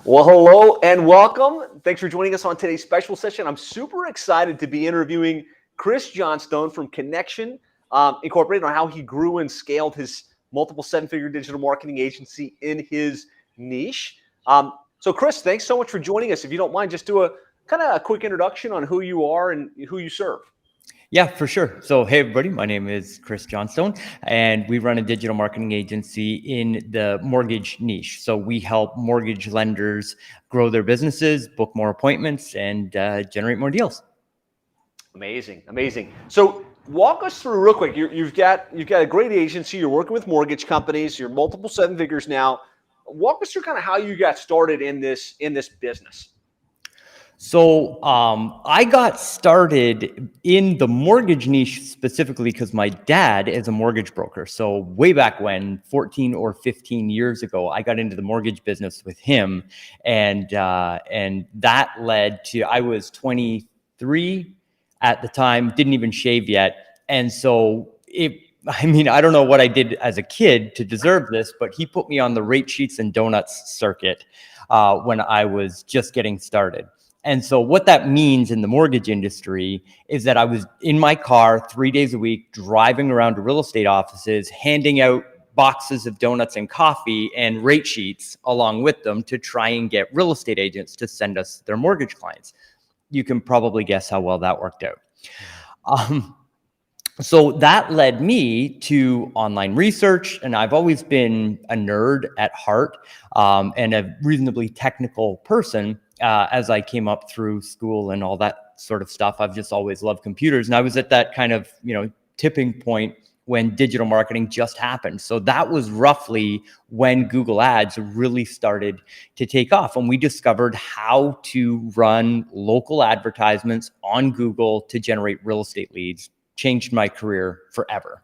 Well, hello and welcome. Thanks for joining us on today's special session. I'm super excited to be interviewing Chris Johnstone from Connection Incorporated on how he grew and scaled his multiple seven-figure digital marketing agency in his niche. So, Chris, thanks so much for joining us. If you don't mind, just do a kind of a quick introduction on who you are and who you serve. Yeah, for sure. So, hey, everybody, my name is Chris Johnstone, and we run a digital marketing agency in the mortgage niche. So we help mortgage lenders grow their businesses, book more appointments, and generate more deals. Amazing, amazing. So walk us through real quick. You've got a great agency. You're working with mortgage companies. You're multiple seven figures now. Walk us through kind of how you got started in this business. So I got started in the mortgage niche specifically because my dad is a mortgage broker. So way back when, 14 or 15 years ago, I got into the mortgage business with him, and that led to, I was 23 at the time, didn't even shave yet, and so I don't know what I did as a kid to deserve this, but he put me on the rate sheets and donuts circuit when I was just getting started. And so what that means in the mortgage industry is that I was in my car 3 days a week, driving around to real estate offices, handing out boxes of donuts and coffee and rate sheets along with them to try and get real estate agents to send us their mortgage clients. You can probably guess how well that worked out. So that led me to online research, and I've always been a nerd at heart and a reasonably technical person. As I came up through school and all that sort of stuff, I've just always loved computers. And I was at that kind of, tipping point when digital marketing just happened. So that was roughly when Google Ads really started to take off. And we discovered how to run local advertisements on Google to generate real estate leads. Changed my career forever.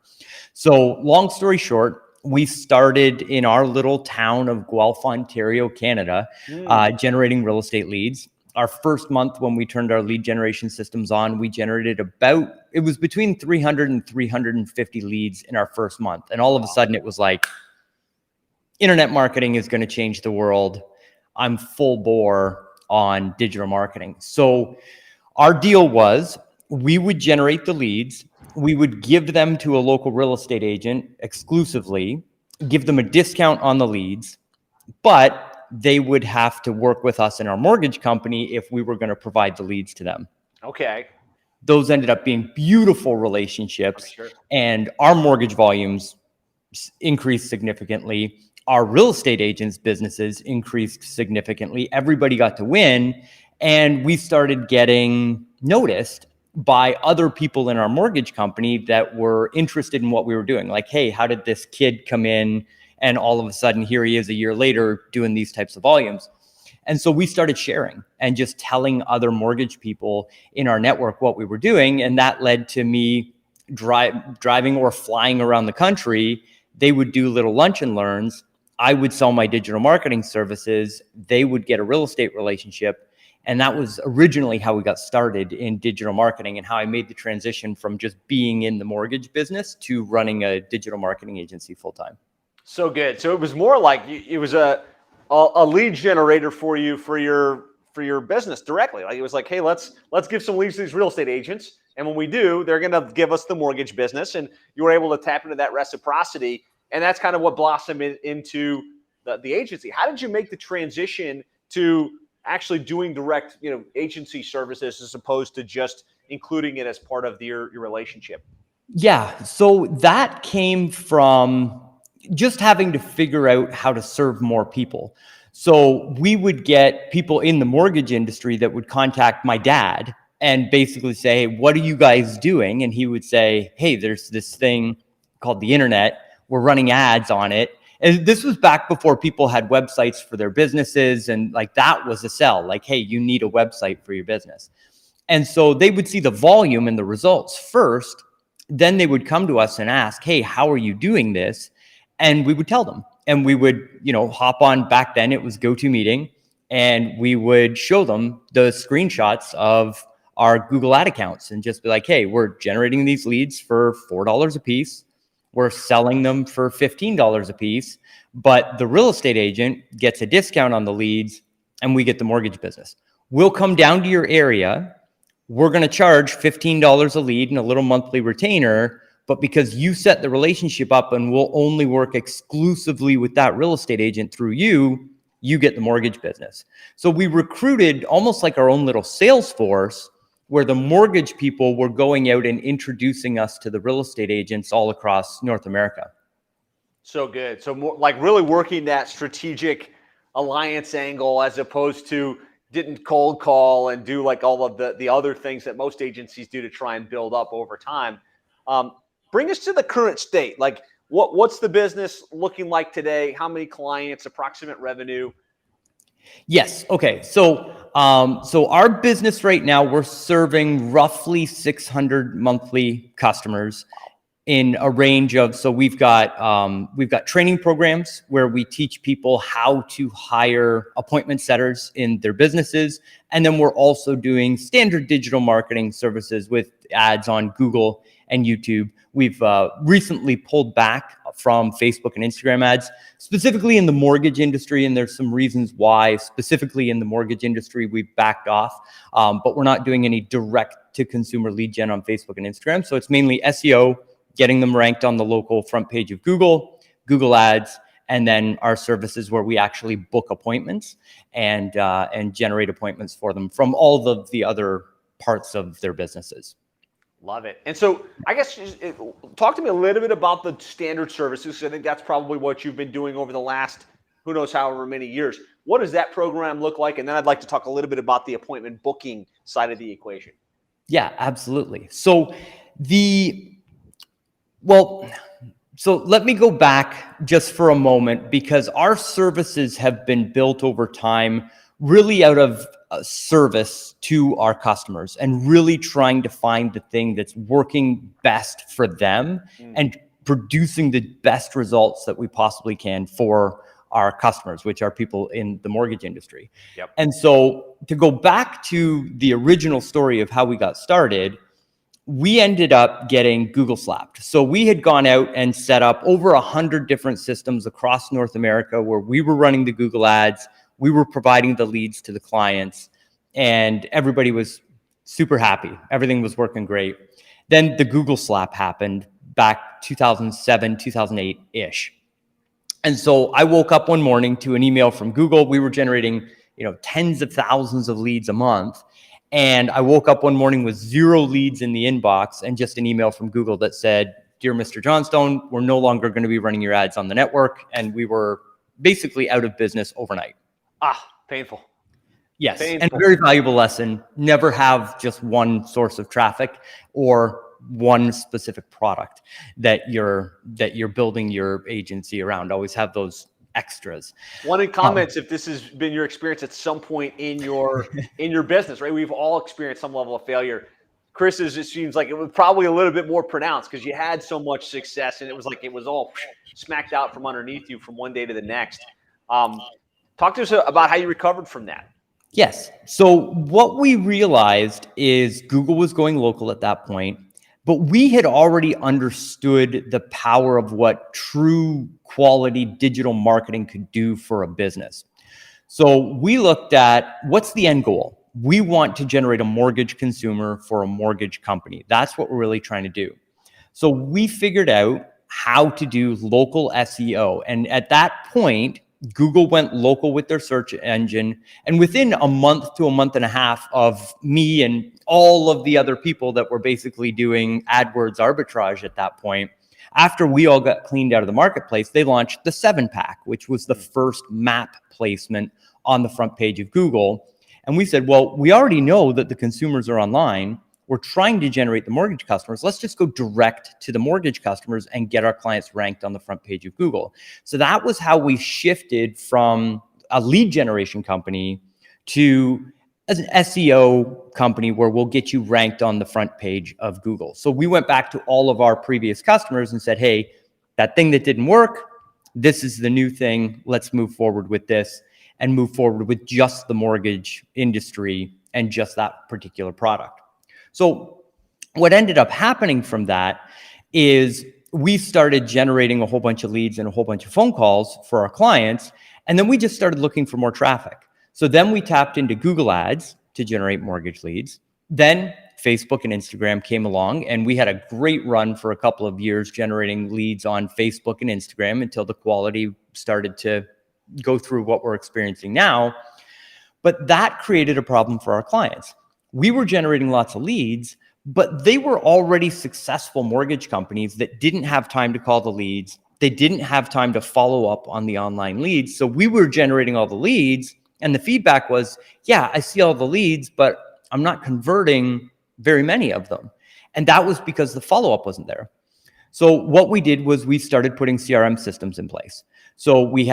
So long story short, we started in our little town of Guelph, Ontario, Canada, generating real estate leads. Our first month when we turned our lead generation systems on, we generated it was between 300 and 350 leads in our first month. And all of a sudden it was like, internet marketing is going to change the world. I'm full bore on digital marketing. So our deal was we would generate the leads. We would give them to a local real estate agent exclusively, give them a discount on the leads, but they would have to work with us in our mortgage company if we were going to provide the leads to them. Okay. Those ended up being beautiful relationships, Sure. And our mortgage volumes increased significantly. Our real estate agents' businesses increased significantly. Everybody got to win, and we started getting noticed by other people in our mortgage company that were interested in what we were doing. Like, hey, how did this kid come in and all of a sudden here he is a year later doing these types of volumes? And so we started sharing and just telling other mortgage people in our network what we were doing. And that led to me driving or flying around the country. They would do little lunch and learns. I would sell my digital marketing services. They would get a real estate relationship. And that was originally how we got started in digital marketing and how I made the transition from just being in the mortgage business to running a digital marketing agency full time. So good. So it was more like it was a lead generator for you for your business directly. Like it was like, hey, let's give some leads to these real estate agents, and when we do, they're going to give us the mortgage business, and you were able to tap into that reciprocity, and that's kind of what blossomed into the agency. How did you make the transition to actually doing direct, agency services as opposed to just including it as part of your relationship? Yeah. So that came from just having to figure out how to serve more people. So we would get people in the mortgage industry that would contact my dad and basically say, hey, what are you guys doing? And he would say, hey, there's this thing called the internet. We're running ads on it. And this was back before people had websites for their businesses. And like that was a sell. Like, hey, you need a website for your business. And so they would see the volume and the results first. Then they would come to us and ask, hey, how are you doing this? And we would tell them. And we would, hop on. Back then it was GoToMeeting. And we would show them the screenshots of our Google ad accounts and just be like, hey, we're generating these leads for $4 a piece. We're selling them for $15 a piece, but the real estate agent gets a discount on the leads and we get the mortgage business. We'll come down to your area. We're going to charge $15 a lead and a little monthly retainer, but because you set the relationship up and we'll only work exclusively with that real estate agent through you, you get the mortgage business. So we recruited almost like our own little sales force where the mortgage people were going out and introducing us to the real estate agents all across North America. So good. So more like really working that strategic alliance angle as opposed to didn't cold call and do like all of the other things that most agencies do to try and build up over time. Bring us to the current state. Like what's the business looking like today? How many clients, approximate revenue? Yes. Okay. So our business right now, we're serving roughly 600 monthly customers in a range of, so we've got training programs where we teach people how to hire appointment setters in their businesses. And then we're also doing standard digital marketing services with ads on Google and YouTube. We've recently pulled back from Facebook and Instagram ads, specifically in the mortgage industry. And there's some reasons why specifically in the mortgage industry, we've backed off, but we're not doing any direct to consumer lead gen on Facebook and Instagram. So it's mainly SEO, getting them ranked on the local front page of Google ads, and then our services where we actually book appointments and generate appointments for them from all of the other parts of their businesses. Love it. And so I guess talk to me a little bit about the standard services. I think that's probably what you've been doing over the last, who knows, however many years. What does that program look like? And then I'd like to talk a little bit about the appointment booking side of the equation. Yeah, absolutely. So let me go back just for a moment, because our services have been built over time really out of service to our customers and really trying to find the thing that's working best for them and producing the best results that we possibly can for our customers, which are people in the mortgage industry. Yep. And so to go back to the original story of how we got started, we ended up getting Google slapped. So we had gone out and set up over 100 different systems across North America where we were running the Google ads, we were providing the leads to the clients, and everybody was super happy. Everything was working great. Then the Google slap happened back 2007, 2008-ish. And so I woke up one morning to an email from Google. We were generating, tens of thousands of leads a month. And I woke up one morning with 0 leads in the inbox and just an email from Google that said, "Dear Mr. Johnstone, we're no longer going to be running your ads on the network." And we were basically out of business overnight. Painful. Yes. Painful. And a very valuable lesson. Never have just one source of traffic or one specific product that you're building your agency around. Always have those extras. One in comments if this has been your experience at some point in your business, right? We've all experienced some level of failure. Chris's, it seems like it was probably a little bit more pronounced because you had so much success and it was like it was all smacked out from underneath you from one day to the next. Talk to us about how you recovered from that. Yes. So what we realized is Google was going local at that point, but we had already understood the power of what true quality digital marketing could do for a business. So we looked at what's the end goal. We want to generate a mortgage consumer for a mortgage company. That's what we're really trying to do. So we figured out how to do local SEO. And at that point, Google went local with their search engine. And within a month to a month and a half of me and all of the other people that were basically doing AdWords arbitrage at that point, after we all got cleaned out of the marketplace, they launched the 7-pack, which was the first map placement on the front page of Google. And we said, well, we already know that the consumers are online. We're trying to generate the mortgage customers. Let's just go direct to the mortgage customers and get our clients ranked on the front page of Google. So that was how we shifted from a lead generation company to as an SEO company where we'll get you ranked on the front page of Google. So we went back to all of our previous customers and said, hey, that thing that didn't work, this is the new thing. Let's move forward with this and move forward with just the mortgage industry and just that particular product. So what ended up happening from that is we started generating a whole bunch of leads and a whole bunch of phone calls for our clients. And then we just started looking for more traffic. So then we tapped into Google Ads to generate mortgage leads. Then Facebook and Instagram came along, and we had a great run for a couple of years generating leads on Facebook and Instagram until the quality started to go through what we're experiencing now. But that created a problem for our clients. We were generating lots of leads, but they were already successful mortgage companies that didn't have time to call the leads. They didn't have time to follow up on the online leads. So we were generating all the leads, and the feedback was, yeah, I see all the leads, but I'm not converting very many of them. And that was because the follow-up wasn't there. So what we did was we started putting CRM systems in place. So we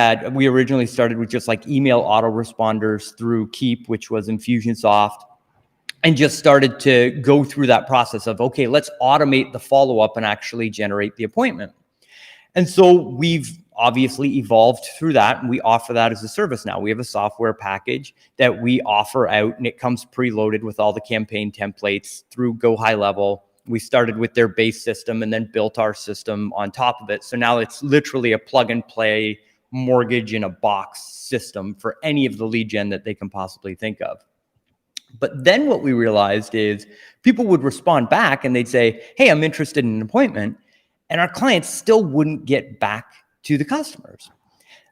originally started with just like email autoresponders through Keep, which was Infusionsoft, and just started to go through that process of, okay, let's automate the follow-up and actually generate the appointment. And so we've obviously evolved through that, and we offer that as a service now. We have a software package that we offer out, and it comes preloaded with all the campaign templates through Go High Level. We started with their base system and then built our system on top of it. So now it's literally a plug and play mortgage in a box system for any of the lead gen that they can possibly think of. But then what we realized is people would respond back and they'd say, hey, I'm interested in an appointment. And our clients still wouldn't get back to the customers.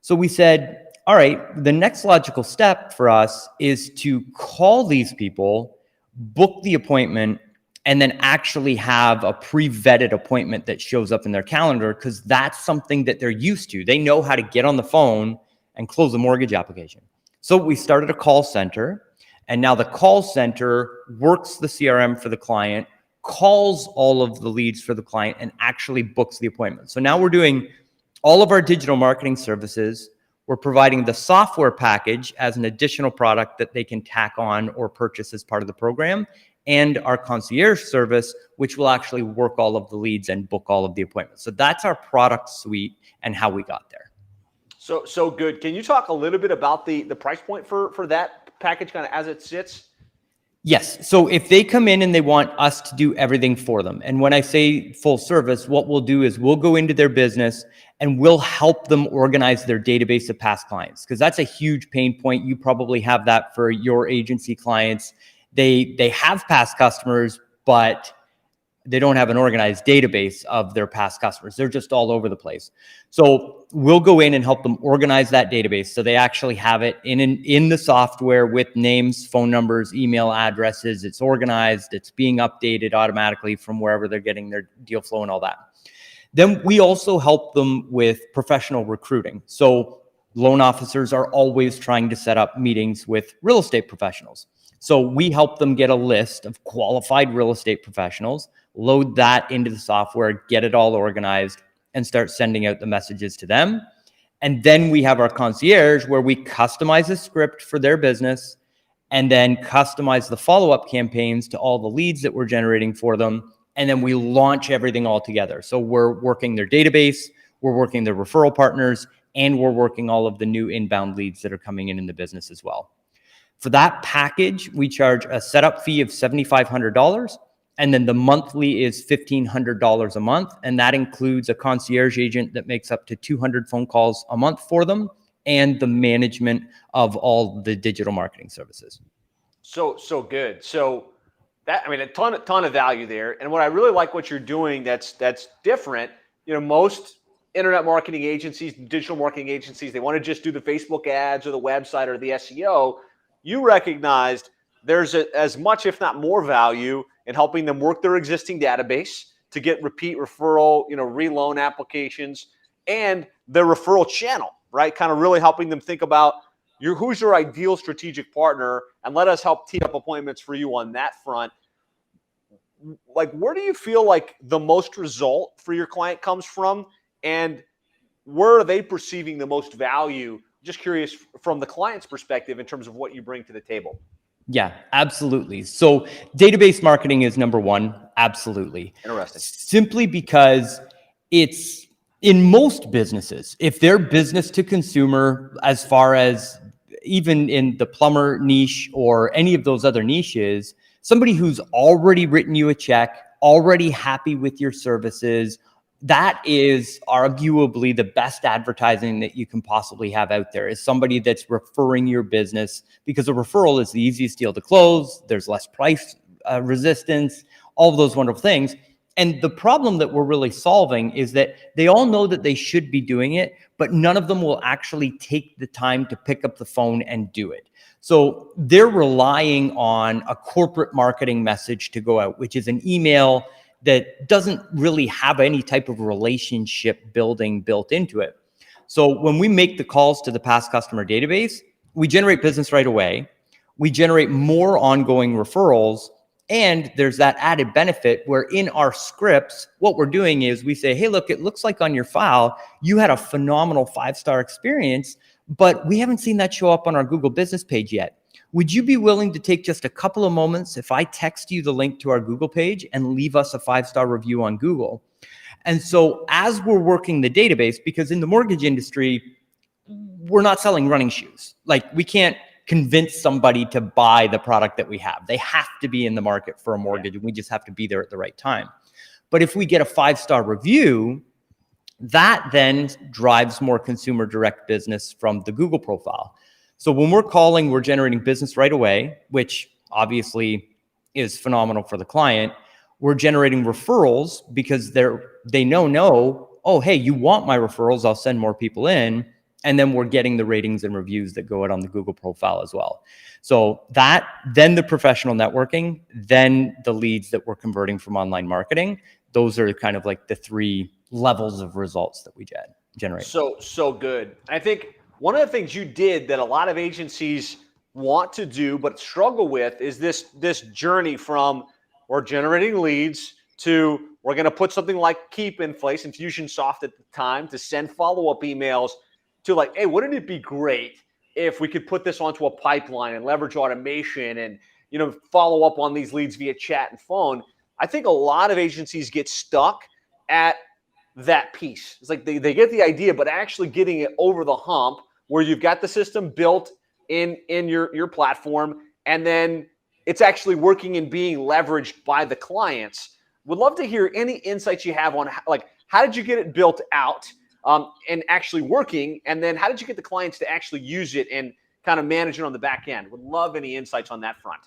So we said, all right, the next logical step for us is to call these people, book the appointment, and then actually have a pre-vetted appointment that shows up in their calendar, because that's something that they're used to. They know how to get on the phone and close a mortgage application. So we started a call center, and now the call center works the CRM for the client, calls all of the leads for the client, and actually books the appointment. So now we're doing all of our digital marketing services. We're providing the software package as an additional product that they can tack on or purchase as part of the program, and our concierge service, which will actually work all of the leads and book all of the appointments. So that's our product suite and how we got there. So good. Can you talk a little bit about the price point for that package kind of as it sits? Yes. So if they come in and they want us to do everything for them, and when I say full service, what we'll do is we'll go into their business and we'll help them organize their database of past clients, because that's a huge pain point. You probably have that for your agency clients. They have past customers, but they don't have an organized database of their past customers. They're just all over the place. So we'll go in and help them organize that database so they actually have it in the software with names, phone numbers, email addresses. It's organized. It's being updated automatically from wherever they're getting their deal flow and all that. Then we also help them with professional recruiting. So loan officers are always trying to set up meetings with real estate professionals. So we help them get a list of qualified real estate professionals, load that into the software, get it all organized, and start sending out the messages to them. And then we have our concierge, where we customize a script for their business and then customize the follow-up campaigns to all the leads that we're generating for them. And then we launch everything all together. So we're working their database, we're working their referral partners, and we're working all of the new inbound leads that are coming in the business as well. For that package, we charge a setup fee of $7,500, and then the monthly is $1,500 a month, and that includes a concierge agent that makes up to 200 phone calls a month for them, and the management of all the digital marketing services. So good. So that, I mean, a ton of value there. And what I really like what you're doing that's different. You know, most internet marketing agencies, digital marketing agencies, they want to just do the Facebook ads or the website or the SEO. You recognized there's as much, if not more, value in helping them work their existing database to get repeat referral, reloan applications, and their referral channel, right? Kind of really helping them think about who's your ideal strategic partner, and let us help tee up appointments for you on that front. Like, where do you feel like the most result for your client comes from, and where are they perceiving the most value? Just curious from the client's perspective in terms of what you bring to the table. Yeah, absolutely. So database marketing is number one. Absolutely. Interesting. Simply because it's in most businesses, if they're business to consumer, as far as even in the plumber niche or any of those other niches, somebody who's already written you a check, already happy with your services, that is arguably the best advertising that you can possibly have out there, is somebody that's referring your business, because a referral is the easiest deal to close. There's less price resistance, all of those wonderful things. And the problem that we're really solving is that they all know that they should be doing it, but none of them will actually take the time to pick up the phone and do it. So they're relying on a corporate marketing message to go out, which is an email that doesn't really have any type of relationship building built into it. So when we make the calls to the past customer database, we generate business right away. We generate more ongoing referrals. And there's that added benefit where in our scripts, what we're doing is we say, hey, look, it looks like on your file, you had a phenomenal 5-star experience, but we haven't seen that show up on our Google business page yet. Would you be willing to take just a couple of moments if I text you the link to our Google page and leave us a 5-star review on Google? And so as we're working the database, because in the mortgage industry, we're not selling running shoes. Like, we can't convince somebody to buy the product that we have. They have to be in the market for a mortgage, and we just have to be there at the right time. But if we get a 5-star review, that then drives more consumer direct business from the Google profile. So when we're calling, we're generating business right away, which obviously is phenomenal for the client. We're generating referrals because they know, oh, hey, you want my referrals, I'll send more people in. And then we're getting the ratings and reviews that go out on the Google profile as well. So that, then the professional networking, then the leads that we're converting from online marketing. Those are kind of like the 3 levels of results that we generate. So good. I think one of the things you did that a lot of agencies want to do but struggle with is this journey from we're generating leads to we're going to put something like Keep in place, Infusionsoft at the time, to send follow-up emails, to like, hey, wouldn't it be great if we could put this onto a pipeline and leverage automation and, follow up on these leads via chat and phone? I think a lot of agencies get stuck at that piece. It's like they get the idea, but actually getting it over the hump where you've got the system built in your platform, and then it's actually working and being leveraged by the clients. Would love to hear any insights you have on how did you get it built out and actually working, and then how did you get the clients to actually use it and kind of manage it on the back end? Would love any insights on that front.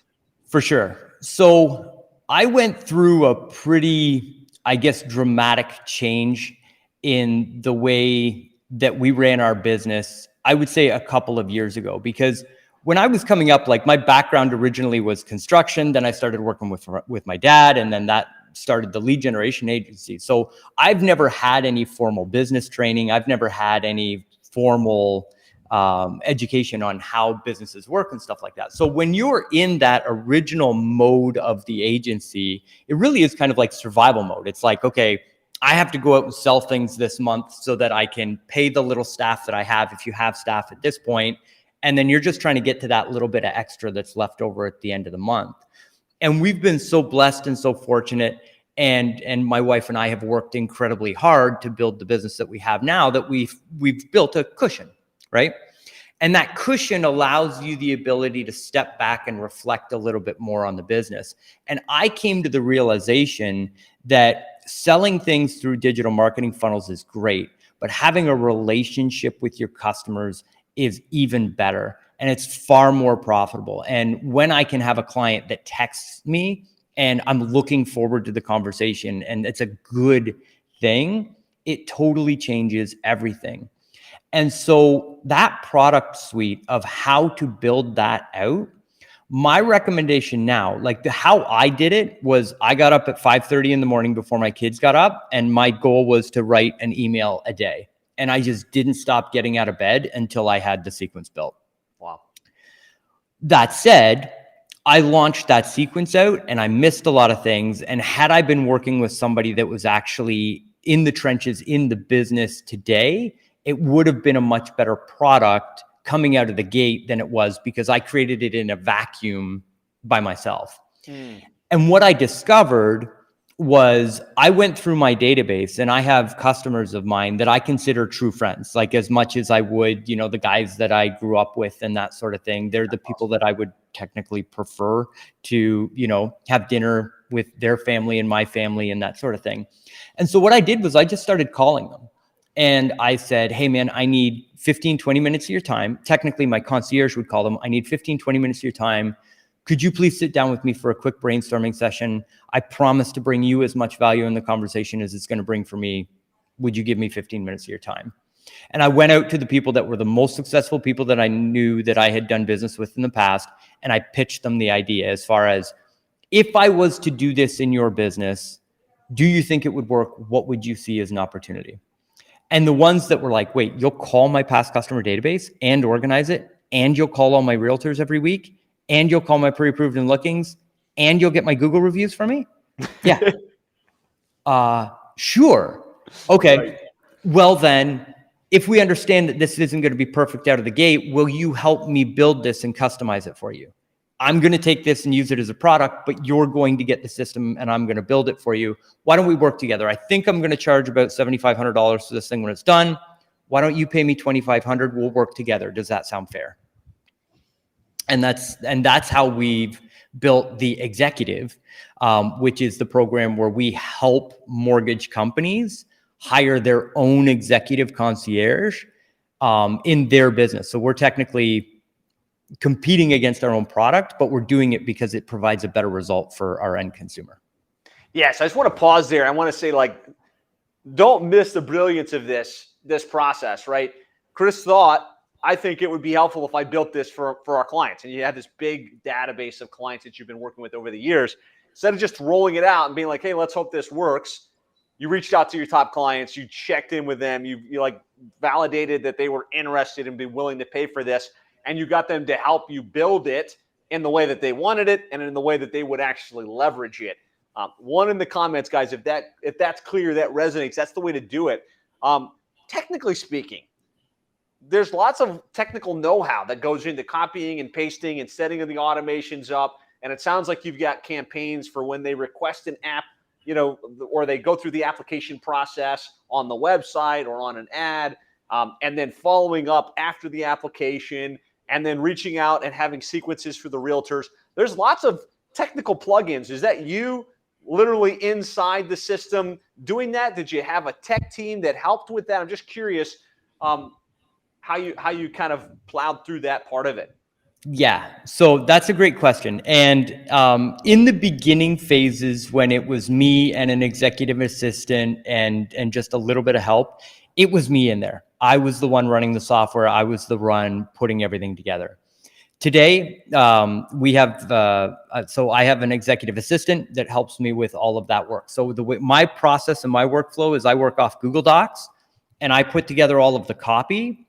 For sure. So I went through a pretty, I guess, dramatic change in the way that we ran our business, I would say a couple of years ago, because when I was coming up, like, my background originally was construction. Then I started working with my dad, and then that started the lead generation agency. So I've never had any formal business training. I've never had any formal education on how businesses work and stuff like that. So when you're in that original mode of the agency, it really is kind of like survival mode. It's like, okay, I have to go out and sell things this month so that I can pay the little staff that I have, if you have staff at this point. And then you're just trying to get to that little bit of extra that's left over at the end of the month. And we've been so blessed and so fortunate. And my wife and I have worked incredibly hard to build the business that we have now, that we've built a cushion, right? And that cushion allows you the ability to step back and reflect a little bit more on the business. And I came to the realization that selling things through digital marketing funnels is great, but having a relationship with your customers is even better, and it's far more profitable. And when I can have a client that texts me and I'm looking forward to the conversation and it's a good thing, it totally changes everything. And so that product suite of how to build that out, my recommendation now, like how I did it was, I got up at 5:30 in the morning before my kids got up, and my goal was to write an email a day. And I just didn't stop getting out of bed until I had the sequence built. Wow. That said, I launched that sequence out and I missed a lot of things. And had I been working with somebody that was actually in the trenches in the business today, it would have been a much better product coming out of the gate than it was, because I created it in a vacuum by myself. And what I discovered was, I went through my database, and I have customers of mine that I consider true friends, like as much as I would, the guys that I grew up with and that sort of thing. They're the people that I would technically prefer to, have dinner with their family and my family and that sort of thing. And so what I did was I just started calling them. And I said, hey, man, I need 15, 20 minutes of your time. Technically, my concierge would call them. I need 15, 20 minutes of your time. Could you please sit down with me for a quick brainstorming session? I promise to bring you as much value in the conversation as it's going to bring for me. Would you give me 15 minutes of your time? And I went out to the people that were the most successful people that I knew that I had done business with in the past. And I pitched them the idea as far as, if I was to do this in your business, do you think it would work? What would you see as an opportunity? And the ones that were like, wait, you'll call my past customer database and organize it, and you'll call all my realtors every week, and you'll call my pre-approved and lookings, and you'll get my Google reviews for me? Yeah. Sure. Okay. Right. Well, then, if we understand that this isn't going to be perfect out of the gate, will you help me build this and customize it for you? I'm going to take this and use it as a product, but you're going to get the system and I'm going to build it for you. Why don't we work together? I think I'm going to charge about $7,500 for this thing when it's done. Why don't you pay me $2,500? We'll work together. Does that sound fair? And that's how we've built the Executive, which is the program where we help mortgage companies hire their own executive concierge in their business. So we're technically competing against our own product, but we're doing it because it provides a better result for our end consumer. Yes, I just want to pause there. I want to say, like, don't miss the brilliance of this process, right? Chris thought, I think it would be helpful if I built this for our clients. And you have this big database of clients that you've been working with over the years. Instead of just rolling it out and being like, hey, let's hope this works, you reached out to your top clients, you checked in with them, you like validated that they were interested and be willing to pay for this, and you got them to help you build it in the way that they wanted it and in the way that they would actually leverage it. One in the comments, guys, if that's clear, that resonates, that's the way to do it. Technically speaking, there's lots of technical know-how that goes into copying and pasting and setting the automations up. And it sounds like you've got campaigns for when they request an app, or they go through the application process on the website or on an ad, and then following up after the application, and then reaching out and having sequences for the realtors. There's lots of technical plugins. Is that you literally inside the system doing that? Did you have a tech team that helped with that? I'm just curious how you kind of plowed through that part of it. Yeah, so that's a great question. And in the beginning phases, when it was me and an executive assistant and just a little bit of help, it was me in there. I was the one running the software. I was the one putting everything together. Today, we have, so I have an executive assistant that helps me with all of that work. So the way my process and my workflow is I work off Google Docs and I put together all of the copy.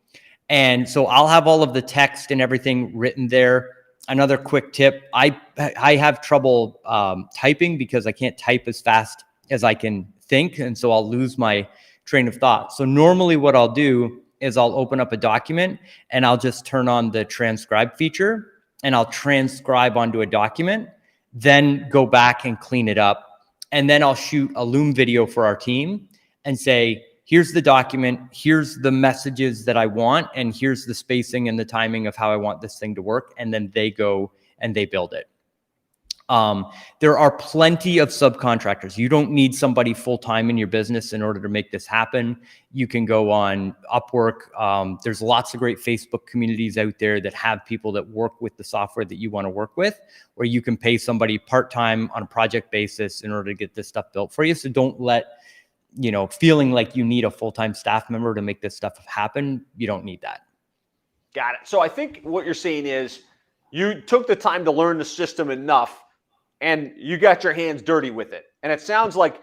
And so I'll have all of the text and everything written there. Another quick tip, I have trouble typing because I can't type as fast as I can think. And so I'll lose my train of thought. So normally what I'll do is I'll open up a document and I'll just turn on the transcribe feature and I'll transcribe onto a document, then go back and clean it up. And then I'll shoot a Loom video for our team and say, here's the document, here's the messages that I want, and here's the spacing and the timing of how I want this thing to work. And then they go and they build it. There are plenty of subcontractors. You don't need somebody full-time in your business in order to make this happen. You can go on Upwork. There's lots of great Facebook communities out there that have people that work with the software that you want to work with, where you can pay somebody part-time on a project basis in order to get this stuff built for you. So don't let, feeling like you need a full-time staff member to make this stuff happen. You don't need that. Got it. So I think what you're saying is you took the time to learn the system enough and you got your hands dirty with it. And it sounds like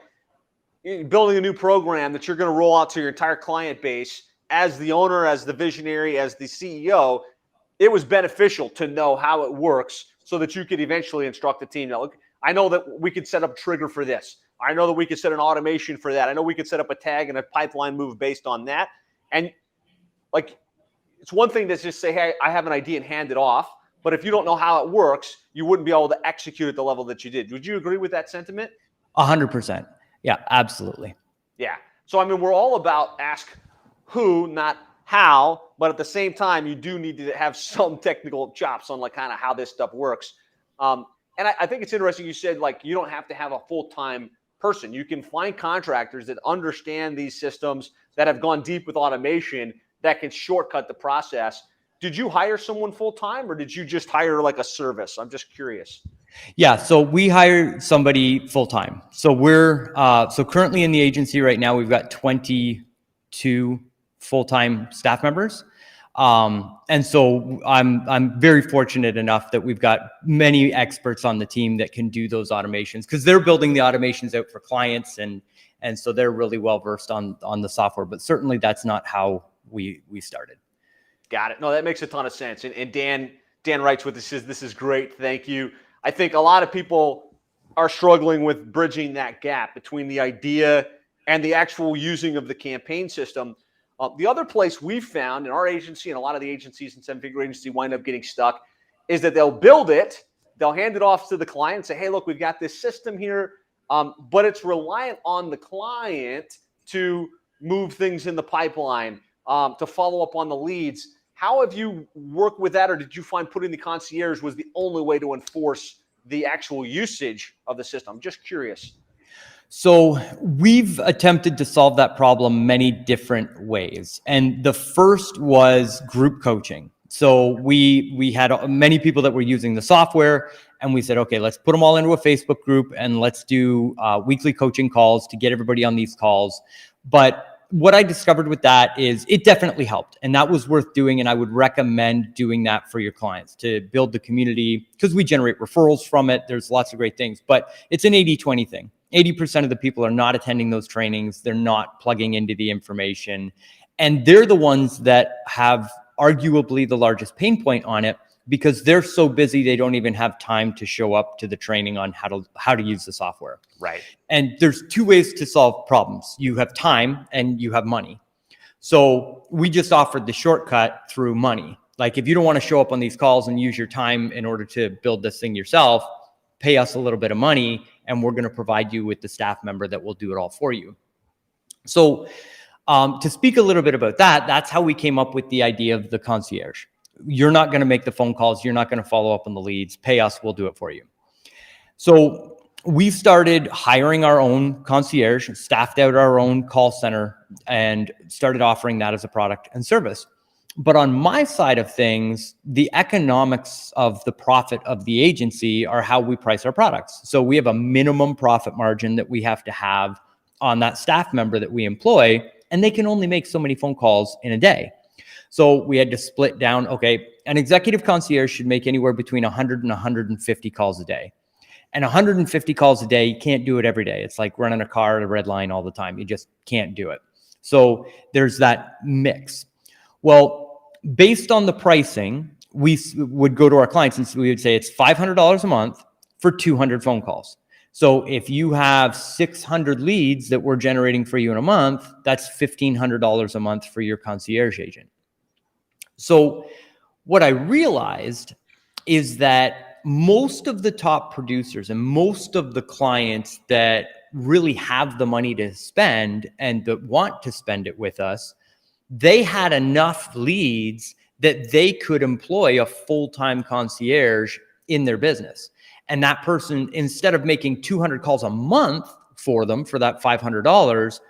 building a new program that you're going to roll out to your entire client base as the owner, as the visionary, as the CEO, it was beneficial to know how it works so that you could eventually instruct the team. Now, look, I know that we could set up trigger for this. I know that we could set an automation for that. I know we could set up a tag and a pipeline move based on that. And like, it's one thing to just say, hey, I have an idea and hand it off. But if you don't know how it works, you wouldn't be able to execute at the level that you did. Would you agree with that sentiment? 100%. Yeah, absolutely. Yeah. So, I mean, we're all about ask who, not how. But at the same time, you do need to have some technical chops on like kind of how this stuff works. And I think it's interesting you said, like, you don't have to have a full-time person. You can find contractors that understand these systems, that have gone deep with automation, that can shortcut the process. Did you hire someone full-time, or did you just hire like a service? I'm just curious. Yeah, so we hire somebody full-time. So we're so currently in the agency right now, we've got 22 full-time staff members. And so I'm very fortunate enough that we've got many experts on the team that can do those automations, because they're building the automations out for clients, and so they're really well versed on the software. But certainly that's not how we started. Got it. No, that makes a ton of sense. And Dan writes with this is great. Thank you. I think a lot of people are struggling with bridging that gap between the idea and the actual using of the campaign system. The other place we've found in our agency, and a lot of the agencies in seven-figure agency wind up getting stuck, is that they'll build it, they'll hand it off to the client and say, hey, look, we've got this system here, but it's reliant on the client to move things in the pipeline, to follow up on the leads. How have you worked with that, or did you find putting the concierge was the only way to enforce the actual usage of the system? I'm just curious. So we've attempted to solve that problem many different ways. And the first was group coaching. So we had many people that were using the software, and we said, okay, let's put them all into a Facebook group and let's do weekly coaching calls to get everybody on these calls. But what I discovered with that is it definitely helped, and that was worth doing. And I would recommend doing that for your clients to build the community, because we generate referrals from it. There's lots of great things, but it's an 80-20 thing. 80% of the people are not attending those trainings. They're not plugging into the information. And they're the ones that have arguably the largest pain point on it, because they're so busy they don't even have time to show up to the training on how to use the software. Right. And there's two ways to solve problems. You have time and you have money. So we just offered the shortcut through money. Like, if you don't want to show up on these calls and use your time in order to build this thing yourself, pay us a little bit of money and we're going to provide you with the staff member that will do it all for you. So to speak a little bit about that, that's how we came up with the idea of the concierge. You're not going to make the phone calls. You're not going to follow up on the leads. Pay us. We'll do it for you. So we started hiring our own concierge, staffed out our own call center, and started offering that as a product and service. But on my side of things, the economics of the profit of the agency are how we price our products. So we have a minimum profit margin that we have to have on that staff member that we employ, and they can only make so many phone calls in a day. So we had to split down, okay, an executive concierge should make anywhere between 100 and 150 calls a day. And 150 calls a day, you can't do it every day. It's like running a car at a red line all the time. You just can't do it. So there's that mix. Well, based on the pricing, we would go to our clients and we would say it's $500 a month for 200 phone calls. So if you have 600 leads that we're generating for you in a month, that's $1,500 a month for your concierge agent. So what I realized is that most of the top producers and most of the clients that really have the money to spend and that want to spend it with us, they had enough leads that they could employ a full-time concierge in their business. And that person, instead of making 200 calls a month for them for that $500,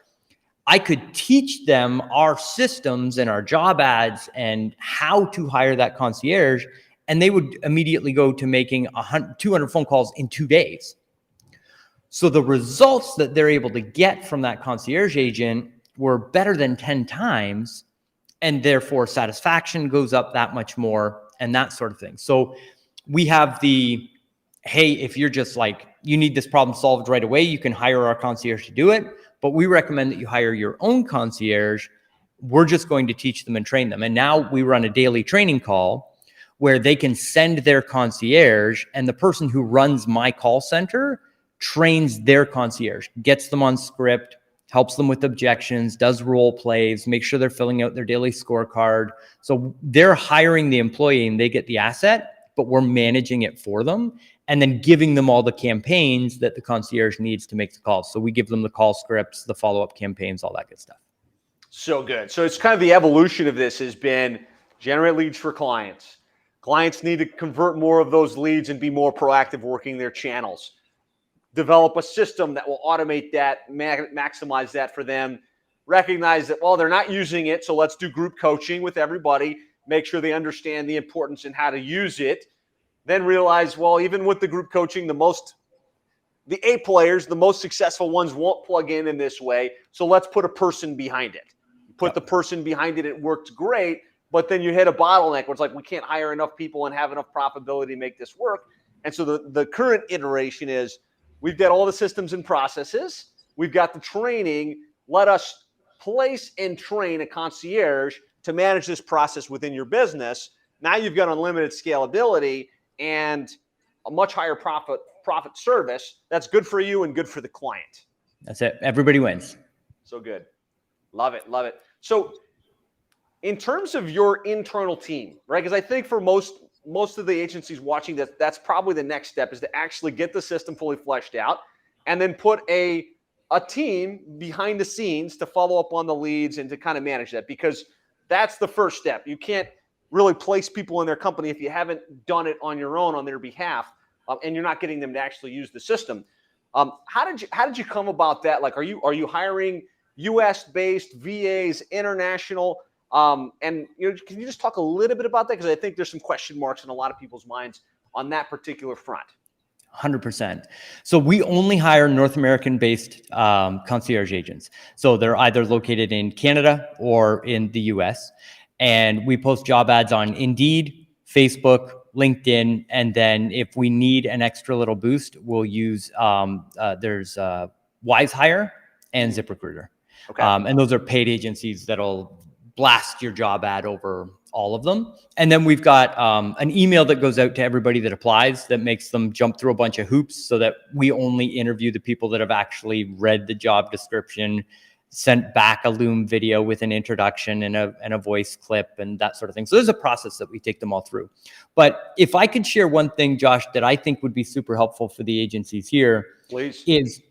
I could teach them our systems and our job ads and how to hire that concierge, and they would immediately go to making 200 phone calls in 2 days. So the results that they're able to get from that concierge agent were better than 10 times, and therefore satisfaction goes up that much more and that sort of thing. So we have the, hey, if you're just like, you need this problem solved right away, you can hire our concierge to do it. But we recommend that you hire your own concierge. We're just going to teach them and train them. And now we run a daily training call where they can send their concierge, and the person who runs my call center trains their concierge, gets them on script, helps them with objections, does role plays, make sure they're filling out their daily scorecard. So they're hiring the employee and they get the asset, but we're managing it for them and then giving them all the campaigns that the concierge needs to make the calls. So we give them the call scripts, the follow-up campaigns, all that good stuff. So good. So it's kind of the evolution of this has been generate leads for clients, Clients need to convert more of those leads and be more proactive working their channels. Develop a system that will automate that, maximize that for them. Recognize that, well, they're not using it, so let's do group coaching with everybody. Make sure they understand the importance and how to use it. Then realize, well, even with the group coaching, the A players, the most successful ones won't plug in this way. So let's put a person behind it. Put the person behind it. It worked great, but then you hit a bottleneck where it's like, we can't hire enough people and have enough profitability to make this work. And so the current iteration is, we've got all the systems and processes. We've got the training. Let us place and train a concierge to manage this process within your business. Now you've got unlimited scalability and a much higher profit service that's good for you and good for the client. That's it. Everybody wins. So good. Love it. Love it. So in terms of your internal team, right? Because I think for most of the agencies watching this, that's probably the next step, is to actually get the system fully fleshed out and then put a team behind the scenes to follow up on the leads and to kind of manage that, because that's the first step. You can't really place people in their company if you haven't done it on your own on their behalf, and you're not getting them to actually use the system. How did you come about that? Like, are you hiring U.S. based VAs, international? And can you just talk a little bit about that? Because I think there's some question marks in a lot of people's minds on that particular front. 100%. So we only hire North American based concierge agents. So they're either located in Canada or in the US. And we post job ads on Indeed, Facebook, LinkedIn. And then if we need an extra little boost, we'll use, there's Wise Hire and ZipRecruiter. Okay. And those are paid agencies that'll blast your job ad over all of them. And then we've got an email that goes out to everybody that applies that makes them jump through a bunch of hoops so that we only interview the people that have actually read the job description, sent back a Loom video with an introduction and a voice clip and that sort of thing. So there's a process that we take them all through. But if I could share one thing, Josh, that I think would be super helpful for the agencies here, please, is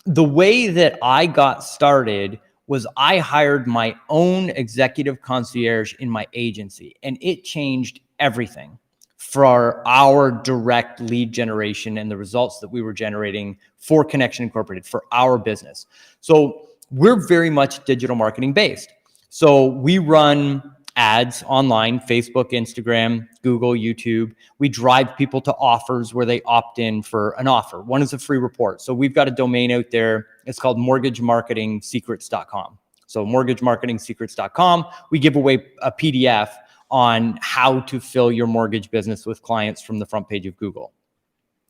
the way that I got started was I hired my own executive concierge in my agency, and it changed everything for our direct lead generation and the results that we were generating for Connection Incorporated, for our business. So we're very much digital marketing based. So we run ads online, Facebook, Instagram, Google, YouTube. We drive people to offers where they opt in for an offer. One is a free report. So we've got a domain out there. It's called mortgagemarketingsecrets.com. So mortgagemarketingsecrets.com. We give away a PDF on how to fill your mortgage business with clients from the front page of Google.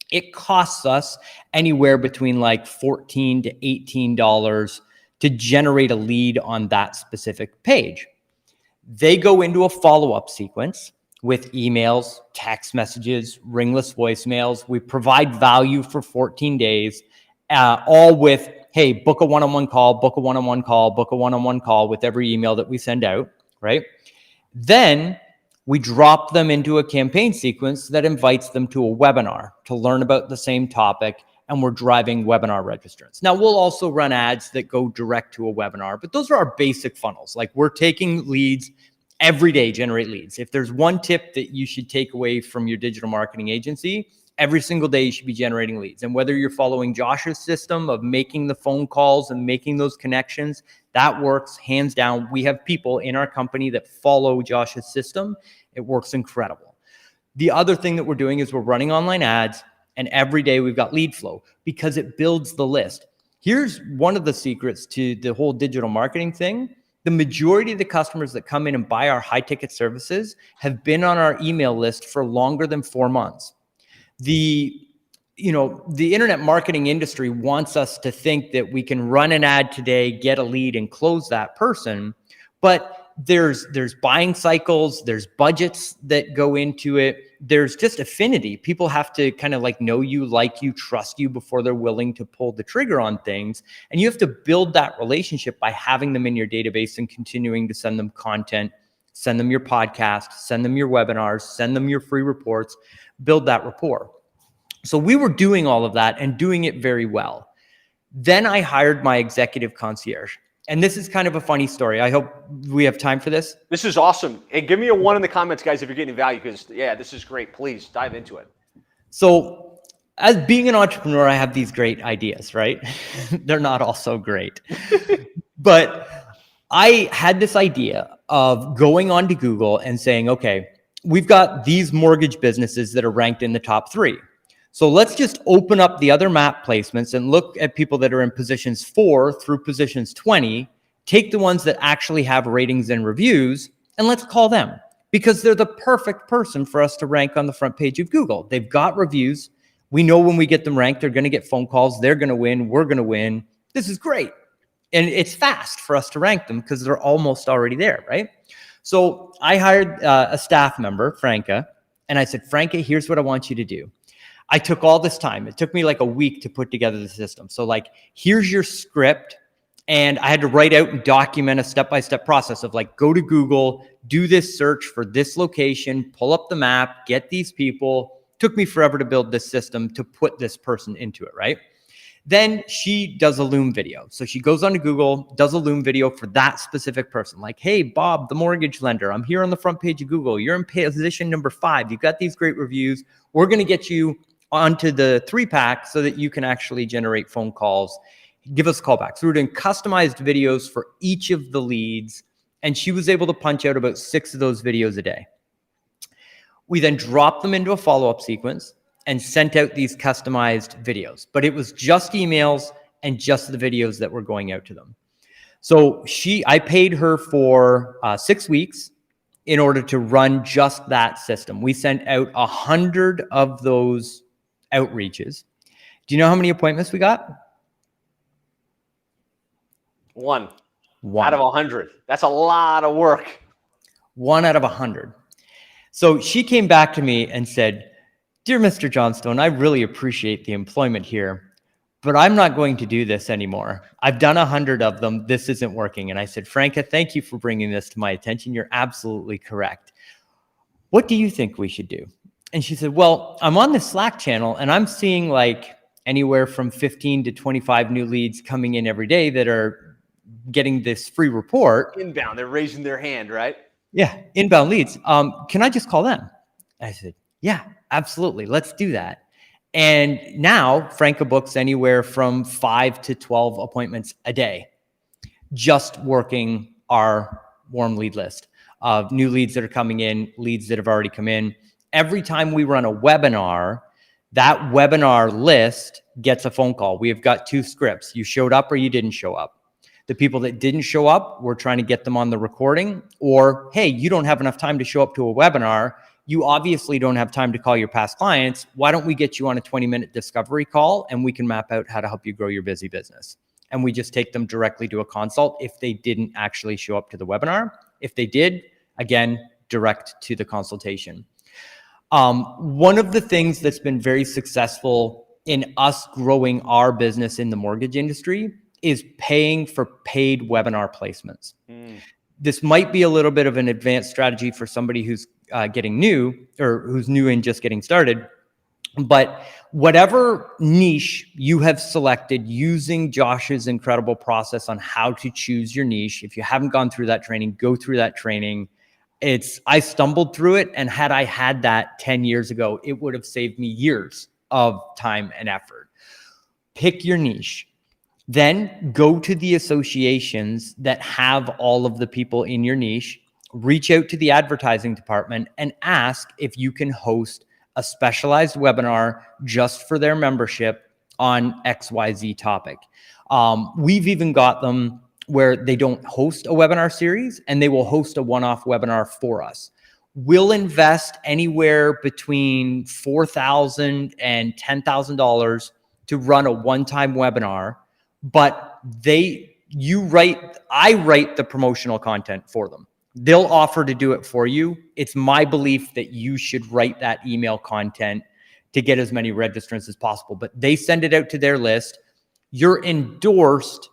It costs us anywhere between like $14 to $18 to generate a lead on that specific page. They go into a follow-up sequence with emails, text messages, ringless voicemails. We provide value for 14 days, all with, hey, book a one-on-one call, book a one-on-one call, book a one-on-one call with every email that we send out, right? Then we drop them into a campaign sequence that invites them to a webinar to learn about the same topic, and we're driving webinar registrants. Now, we'll also run ads that go direct to a webinar, but those are our basic funnels. Like, we're taking leads every day, generate leads. If there's one tip that you should take away from your digital marketing agency, every single day you should be generating leads. And whether you're following Josh's system of making the phone calls and making those connections, that works hands down. We have people in our company that follow Josh's system. It works incredible. The other thing that we're doing is we're running online ads, and every day we've got lead flow because it builds the list. Here's one of the secrets to the whole digital marketing thing. The majority of the customers that come in and buy our high ticket services have been on our email list for longer than 4 months. The internet marketing industry wants us to think that we can run an ad today, get a lead, and close that person. But there's buying cycles, there's budgets that go into it. There's just affinity. People have to kind of like know you, like you, trust you before they're willing to pull the trigger on things. And you have to build that relationship by having them in your database and continuing to send them content, send them your podcast, send them your webinars, send them your free reports, build that rapport. So we were doing all of that and doing it very well. Then I hired my executive concierge. And this is kind of a funny story. I hope we have time for this. This is awesome. Hey, give me a 1 in the comments, guys, if you're getting value, because yeah, this is great. Please dive into it. So as being an entrepreneur, I have these great ideas, right? They're not all so great. But I had this idea of going onto Google and saying, okay, we've got these mortgage businesses that are ranked in the top 3. So let's just open up the other map placements and look at people that are in positions 4 through positions 20, take the ones that actually have ratings and reviews, and let's call them, because they're the perfect person for us to rank on the front page of Google. They've got reviews. We know when we get them ranked, they're going to get phone calls. They're going to win. We're going to win. This is great. And it's fast for us to rank them because they're almost already there, right? So I hired a staff member, Franca, and I said, Franca, here's what I want you to do. I took all this time. It took me like a week to put together the system. So like, here's your script. And I had to write out and document a step-by-step process of like, go to Google, do this search for this location, pull up the map, get these people. Took me forever to build this system to put this person into it, right? Then she does a Loom video. So she goes onto Google, does a Loom video for that specific person. Like, hey, Bob, the mortgage lender, I'm here on the front page of Google. You're in position number 5. You've got these great reviews. We're going to get you onto the 3-pack so that you can actually generate phone calls. Give us a call back. So we're doing customized videos for each of the leads. And she was able to punch out about 6 of those videos a day. We then dropped them into a follow-up sequence and sent out these customized videos. But it was just emails and just the videos that were going out to them. So I paid her for 6 weeks in order to run just that system. We sent out 100 of those outreaches. Do you know how many appointments we got? One out of 100. That's a lot of work. 1 out of 100. So she came back to me and said, dear Mr. Johnstone, I really appreciate the employment here, but I'm not going to do this anymore. I've done 100 of them. This isn't working. And I said, Franca, thank you for bringing this to my attention. You're absolutely correct. What do you think we should do? And she said, well, I'm on the Slack channel and I'm seeing like anywhere from 15 to 25 new leads coming in every day that are getting this free report. Inbound, they're raising their hand, right? Yeah, inbound leads. Can I just call them? I said, yeah, absolutely. Let's do that. And now Franca books anywhere from 5 to 12 appointments a day, just working our warm lead list of new leads that are coming in, leads that have already come in. Every time we run a webinar, that webinar list gets a phone call. We have got 2 scripts. You showed up or you didn't show up. The people that didn't show up, we're trying to get them on the recording. Or, hey, you don't have enough time to show up to a webinar. You obviously don't have time to call your past clients. Why don't we get you on a 20-minute discovery call and we can map out how to help you grow your busy business? And we just take them directly to a consult if they didn't actually show up to the webinar. If they did, again, direct to the consultation. One of the things that's been very successful in us growing our business in the mortgage industry is paying for paid webinar placements. This might be a little bit of an advanced strategy for somebody who's getting new or who's new and just getting started. But whatever niche you have selected using Josh's incredible process on how to choose your niche, if you haven't gone through that training, go through that training. I stumbled through it, and had I had that 10 years ago, it would have saved me years of time and effort. Pick your niche. Then go to the associations that have all of the people in your niche, reach out to the advertising department and ask if you can host a specialized webinar just for their membership on XYZ topic. We've even got them where they don't host a webinar series and they will host a one-off webinar for us. We'll invest anywhere between $4,000 and $10,000 to run a one-time webinar, but I write the promotional content for them. They'll offer to do it for you. It's my belief that you should write that email content to get as many registrants as possible, but they send it out to their list. You're endorsed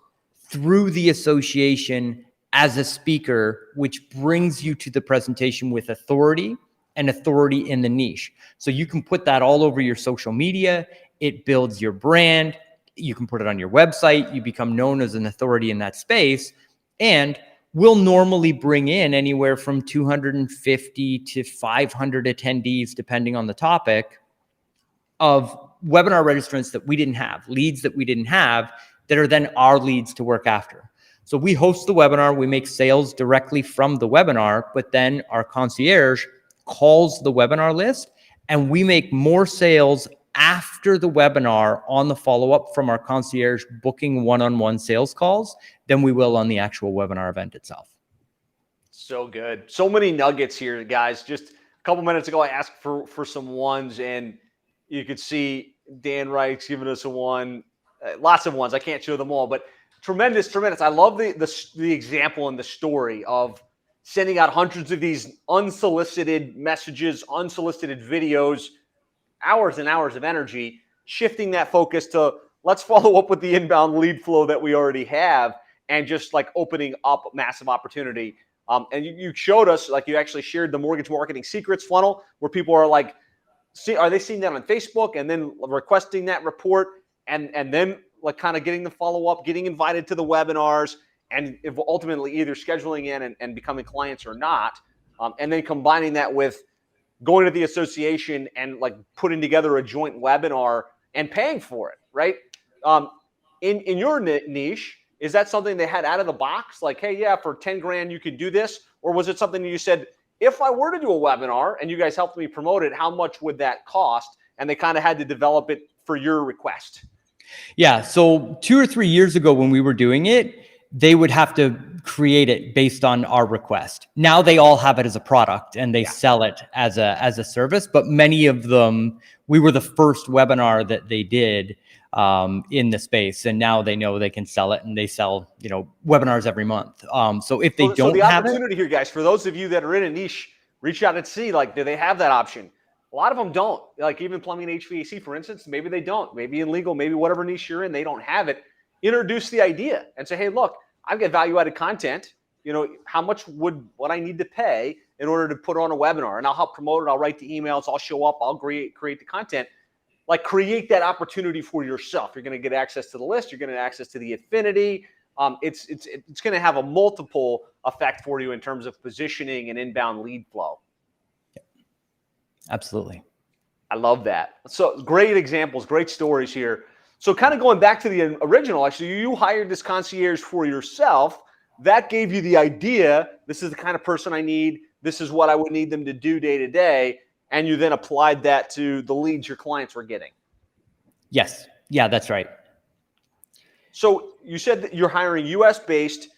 through the association as a speaker, which brings you to the presentation with authority and authority in the niche. So you can put that all over your social media. It builds your brand. You can put it on your website. You become known as an authority in that space. And we'll normally bring in anywhere from 250 to 500 attendees, depending on the topic, of webinar registrants that we didn't have, leads that we didn't have, that are then our leads to work after. So we host the webinar, we make sales directly from the webinar, but then our concierge calls the webinar list, and we make more sales after the webinar on the follow-up from our concierge booking one-on-one sales calls than we will on the actual webinar event itself. So good. So many nuggets here, guys. Just a couple minutes ago, I asked for some ones, and you could see Dan Reich's giving us a one. Lots of ones. I can't show them all, but tremendous. I love the example and the story of sending out hundreds of these unsolicited messages, unsolicited videos, hours and hours of energy, shifting that focus to let's follow up with the inbound lead flow that we already have, and just like opening up massive opportunity. And you showed us, like you actually shared the mortgage marketing secrets funnel, where people are like, are they seeing that on Facebook and then requesting that report, and then like kind of getting the follow up, getting invited to the webinars, and if ultimately either scheduling in and becoming clients or not, and then combining that with going to the association and like putting together a joint webinar and paying for it, right? In your niche, is that something they had out of the box? Like, hey, yeah, for 10 grand, you could do this? Or was it something that you said, if I were to do a webinar and you guys helped me promote it, how much would that cost? And they kind of had to develop it for your request. Yeah. So 2 or 3 years ago when we were doing it, they would have to create it based on our request. Now they all have it as a product and they sell it as a service, but many of them, we were the first webinar that they did in the space, and now they know they can sell it, and they sell, webinars every month. So if they don't the have opportunity here, guys, for those of you that are in a niche, reach out and see, like, do they have that option? A lot of them don't. Like even plumbing and HVAC, for instance, maybe they don't. Maybe in legal, maybe whatever niche you're in, they don't have it. Introduce the idea and say, hey, look, I've got value-added content. How much would what I need to pay in order to put on a webinar? And I'll help promote it. I'll write the emails. I'll show up. I'll create the content. Like create that opportunity for yourself. You're going to get access to the list. You're going to get access to the affinity. It's going to have a multiple effect for you in terms of positioning and inbound lead flow. Absolutely. I love that. So great examples, great stories here. So kind of going back to the original, actually, you hired this concierge for yourself. That gave you the idea, this is the kind of person I need. This is what I would need them to do day to day. And you then applied that to the leads your clients were getting. Yes. Yeah, that's right. So you said that you're hiring US based.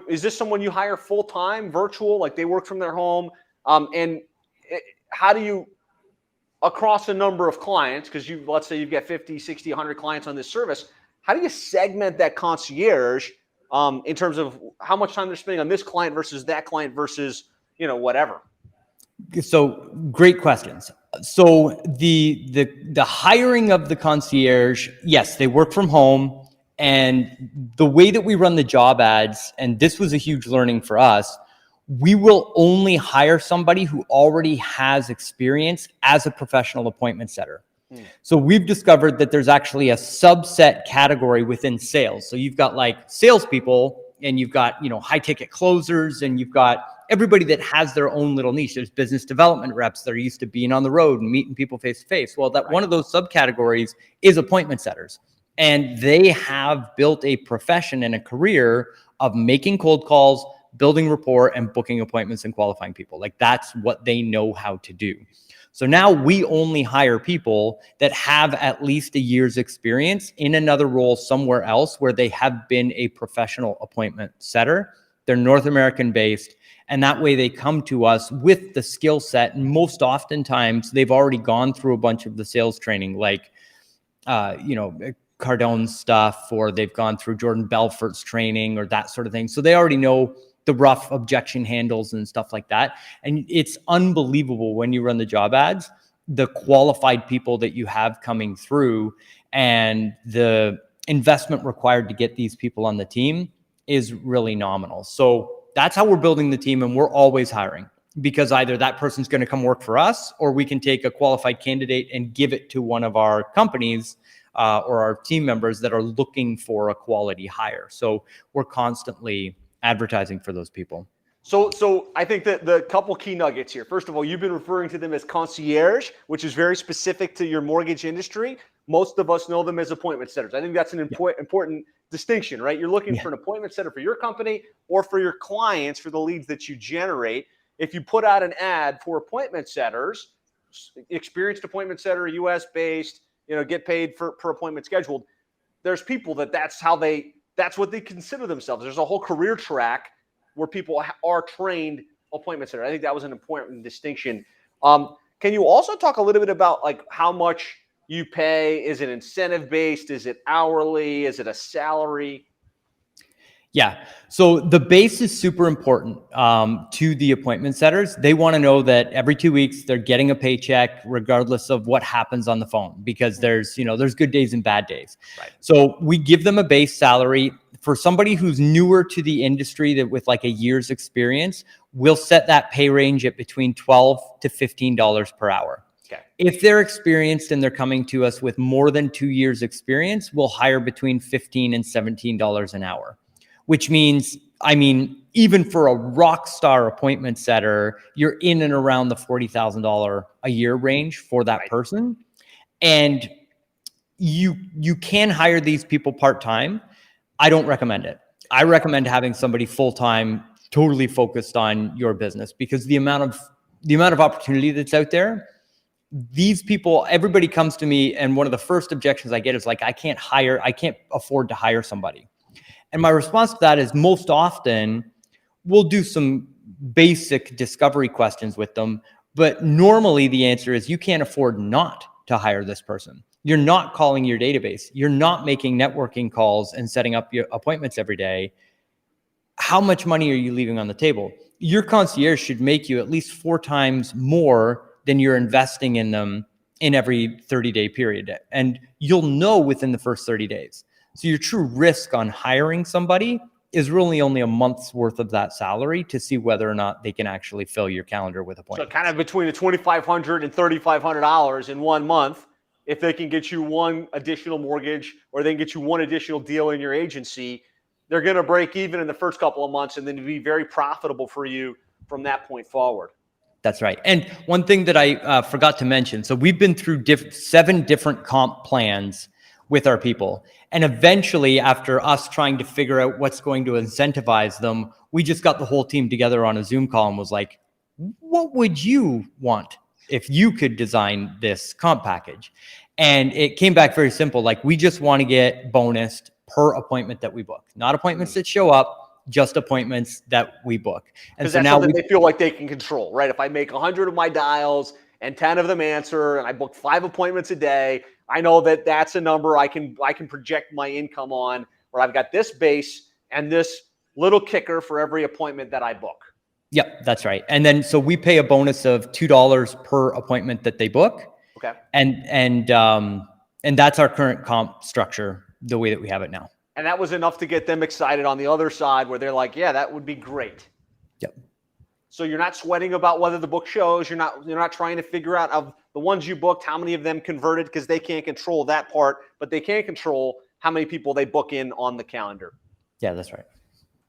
Is this someone you hire full-time, virtual, like they work from their home? How do you, across a number of clients, because let's say you've got 50, 60, 100 clients on this service, how do you segment that concierge in terms of how much time they're spending on this client versus that client versus, whatever? So great questions. So the hiring of the concierge, yes, they work from home. And the way that we run the job ads, and this was a huge learning for us, we will only hire somebody who already has experience as a professional appointment setter. So we've discovered that there's actually a subset category within sales. So you've got like salespeople, and you've got, high ticket closers, and you've got everybody that has their own little niche. There's business development reps that are used to being on the road and meeting people face to face. Well, one of those subcategories is appointment setters. And they have built a profession and a career of making cold calls, building rapport, and booking appointments and qualifying people. Like that's what they know how to do. So now we only hire people that have at least a year's experience in another role somewhere else where they have been a professional appointment setter. They're North American based. And that way they come to us with the skill set. And most oftentimes they've already gone through a bunch of the sales training, like, Cardone's stuff, or they've gone through Jordan Belfort's training or that sort of thing. So they already know the rough objection handles and stuff like that. And it's unbelievable when you run the job ads, the qualified people that you have coming through, and the investment required to get these people on the team is really nominal. So that's how we're building the team, and we're always hiring, because either that person's going to come work for us, or we can take a qualified candidate and give it to one of our companies or our team members that are looking for a quality hire. So we're constantly advertising for those people. So I think that the couple key nuggets here. First of all, you've been referring to them as concierge, which is very specific to your mortgage industry. Most of us know them as appointment setters. I think that's an important distinction, right? You're looking for an appointment setter for your company or for your clients for the leads that you generate. If you put out an ad for appointment setters, experienced appointment setter, US based, get paid per appointment scheduled. There's people that's what they consider themselves. There's a whole career track where people are trained appointment setter. I think that was an important distinction. Can you also talk a little bit about like how much you pay? Is it incentive based? Is it hourly? Is it a salary? Yeah. So the base is super important to the appointment setters. They want to know that every 2 weeks they're getting a paycheck regardless of what happens on the phone, because there's good days and bad days. Right. So we give them a base salary. For somebody who's newer to the industry, that with like a year's experience, we'll set that pay range at between $12 to $15 per hour. Okay. If they're experienced and they're coming to us with more than 2 years experience, we'll hire between $15 and $17 an hour. Which means, even for a rock star appointment setter, you're in and around the $40,000 a year range for that person. And you can hire these people part-time. I don't recommend it. I recommend having somebody full-time, totally focused on your business, because the amount of opportunity that's out there, these people, everybody comes to me, and one of the first objections I get is like, I can't afford to hire somebody. And my response to that is, most often we'll do some basic discovery questions with them, but normally the answer is you can't afford not to hire this person. You're not calling your database. You're not making networking calls and setting up your appointments every day. How much money are you leaving on the table? Your concierge should make you at least 4 times more than you're investing in them in every 30-day period. And you'll know within the first 30 days. So your true risk on hiring somebody is really only a month's worth of that salary to see whether or not they can actually fill your calendar with appointments. So kind of between the $2,500 and $3,500 in 1 month, if they can get you one additional mortgage or they can get you one additional deal in your agency, they're going to break even in the first couple of months and then be very profitable for you from that point forward. That's right. And one thing that I forgot to mention, so we've been through 7 different comp plans with our people. And eventually, after us trying to figure out what's going to incentivize them, we just got the whole team together on a Zoom call and was like, what would you want if you could design this comp package? And it came back very simple. Like, we just want to get bonused per appointment that we book, not appointments that show up, just appointments that we book. And so now they feel like they can control, right? If I make 100 of my dials and 10 of them answer and I book 5 appointments a day, I know that that's a number I can project my income on, where I've got this base and this little kicker for every appointment that I book. Yep, that's right. And then so we pay a bonus of $2 per appointment that they book. Okay. And that's our current comp structure, the way that we have it now. And that was enough to get them excited on the other side, where they're like, yeah, that would be great. Yep. So you're not sweating about whether the book shows. You're not trying to figure out, of the ones you booked, how many of them converted, because they can't control that part, but they can control how many people they book in on the calendar. Yeah, that's right.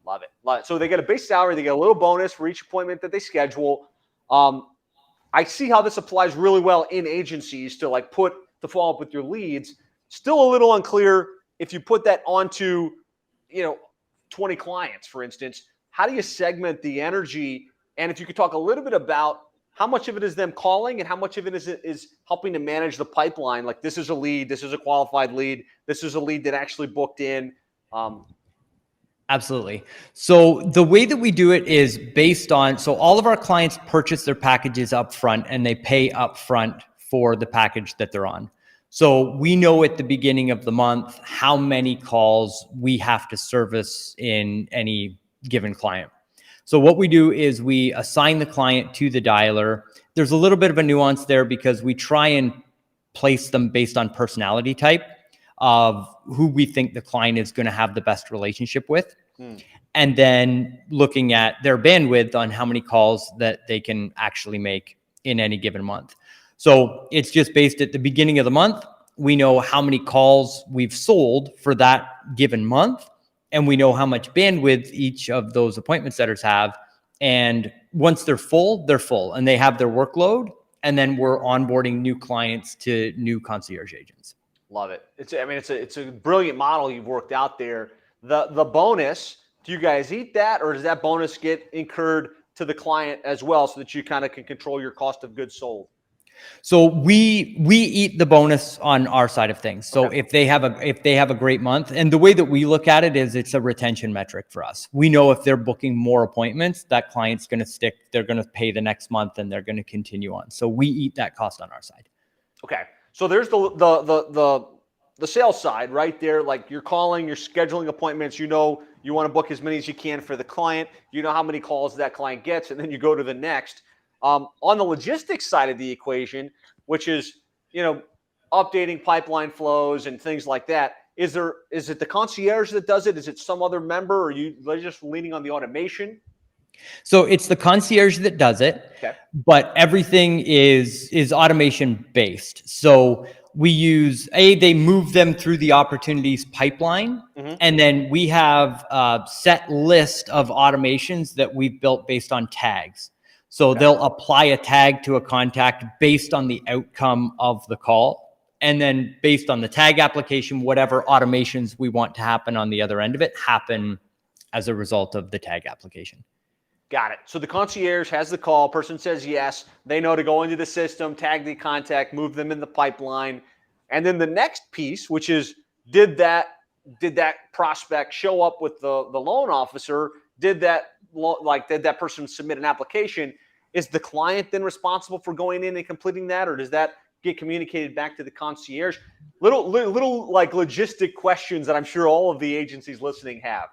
Love it. Love it. So they get a base salary. They get a little bonus for each appointment that they schedule. I see how this applies really well in agencies to follow up with your leads. Still a little unclear if you put that onto, 20 clients, for instance. How do you segment the energy? And if you could talk a little bit about how much of it is them calling and how much of it is helping to manage the pipeline. Like, this is a lead, this is a qualified lead, this is a lead that actually booked in. Absolutely. So the way that we do it is based on, so all of our clients purchase their packages up front and they pay up front for the package that they're on. So we know at the beginning of the month how many calls we have to service in any given client. So what we do is we assign the client to the dialer. There's a little bit of a nuance there because we try and place them based on personality type of who we think the client is going to have the best relationship with. And then looking at their bandwidth on how many calls that they can actually make in any given month. So it's just based at the beginning of the month. We know how many calls we've sold for that given month. and we know how much bandwidth each of those appointment setters have. And once they're full, and they have their workload. And then we're onboarding new clients to new concierge agents. Love it. It's a brilliant model you've worked out there. The bonus, do you guys eat that, or does that bonus get incurred to the client as well, so that you kind of can control your cost of goods sold? So we eat the bonus on our side of things. So Okay. if they have a great month, and the way that we look at it is it's a retention metric for us. We know if they're booking more appointments, that client's going to stick, they're going to pay the next month, and they're going to continue on. So we eat that cost on our side. Okay. So there's the sales side right there. Like, you're calling, you're scheduling appointments. You know, you want to book as many as you can for the client. You know how many calls that client gets, and then you go to the next. On the logistics side of the equation, which is, updating pipeline flows and things like that, is it the concierge that does it? Is it some other member, or are you just leaning on the automation? So it's the concierge that does it, Okay. but everything is automation based. So we use they move them through the opportunities pipeline, and then we have a set list of automations that we've built based on tags. So they'll apply a tag to a contact based on the outcome of the call. And then based on the tag application, whatever automations we want to happen on the other end of it happen as a result of the tag application. Got it. So the concierge has the call, person says yes, they know to go into the system, tag the contact, move them in the pipeline. And then the next piece, which is, did that prospect show up with the loan officer? Did that person submit an application? Is the client then responsible for going in and completing that, or does that get communicated back to the concierge? Little like logistic questions that I'm sure all of the agencies listening have.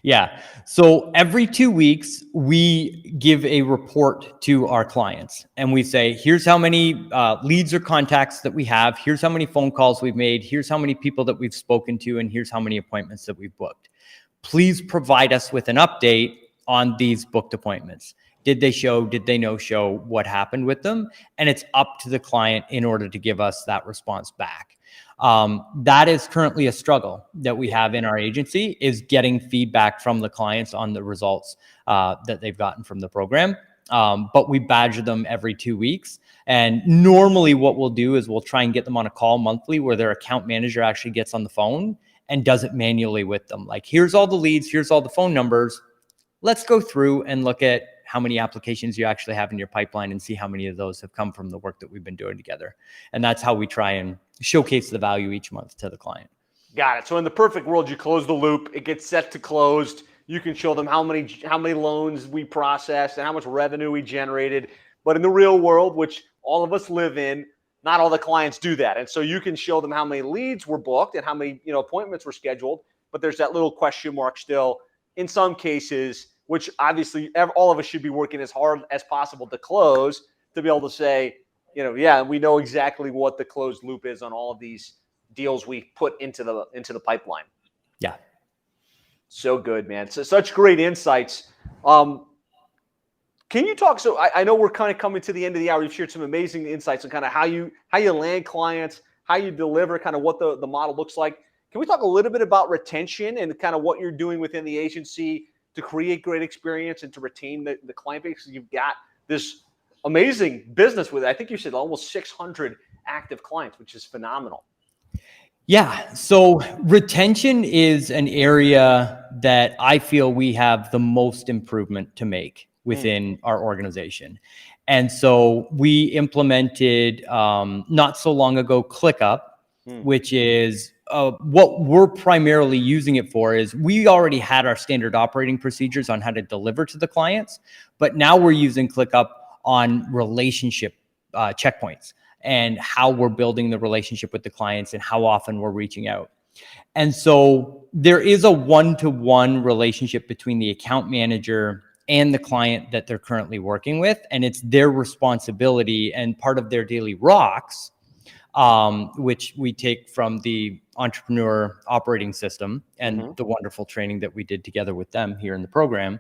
Yeah. So every 2 weeks, we give a report to our clients, and we say, here's how many leads or contacts that we have. Here's how many phone calls we've made. Here's how many people that we've spoken to, and here's how many appointments that we've booked. Please provide us with an update on these booked appointments. Did they show? Did they no show? What happened with them? And it's up to the client in order to give us that response back. That is currently a struggle that we have in our agency, is getting feedback from the clients on the results that they've gotten from the program. But we badger them every 2 weeks. And normally what we'll do is we'll try and get them on a call monthly where their account manager actually gets on the phone and does it manually with them. Like, here's all the leads, here's all the phone numbers. Let's go through and look at how many applications you actually have in your pipeline and see how many of those have come from the work that we've been doing together. And that's how we try and showcase the value each month to the client. Got it. So in the perfect world, you close the loop, it gets set to closed. You can show them how many loans we processed and how much revenue we generated. But in the real world, which all of us live in, not all the clients do that. And so you can show them how many leads were booked and how many appointments were scheduled. But there's that little question mark still in some cases, which obviously all of us should be working as hard as possible to close, to be able to say, yeah, we know exactly what the closed loop is on all of these deals we put into the pipeline. Yeah. So good, man. So such great insights. Can you talk? So I know we're kind of coming to the end of the hour. You've shared some amazing insights on kind of how you land clients, how you deliver, kind of what the model looks like. Can we talk a little bit about retention and kind of what you're doing within the agency to create great experience and to retain the client base? Because you've got this amazing business with, I think you said, almost 600 active clients, which is phenomenal. Yeah. So retention is an area that I feel we have the most improvement to make within our organization. And so we implemented not so long ago ClickUp, which is what we're primarily using it for. Is we already had our standard operating procedures on how to deliver to the clients, but now we're using ClickUp on relationship checkpoints and how we're building the relationship with the clients and how often we're reaching out. And so there is a one-to-one relationship between the account manager and the client that they're currently working with. And it's their responsibility and part of their daily rocks, which we take from the entrepreneur operating system and the wonderful training that we did together with them here in the program,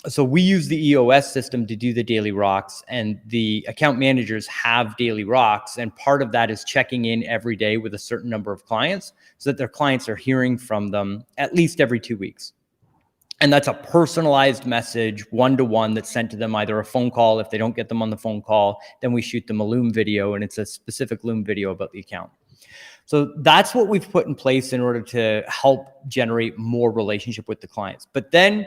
So we use the EOS system to do the daily rocks, and the account managers have daily rocks. And part of that is checking in every day with a certain number of clients so that their clients are hearing from them at least every 2 weeks. And that's a personalized message, one-to-one, that's sent to them, either a phone call. If they don't get them on the phone call, then we shoot them a Loom video, and it's a specific Loom video about the account. So that's what we've put in place in order to help generate more relationship with the clients. But then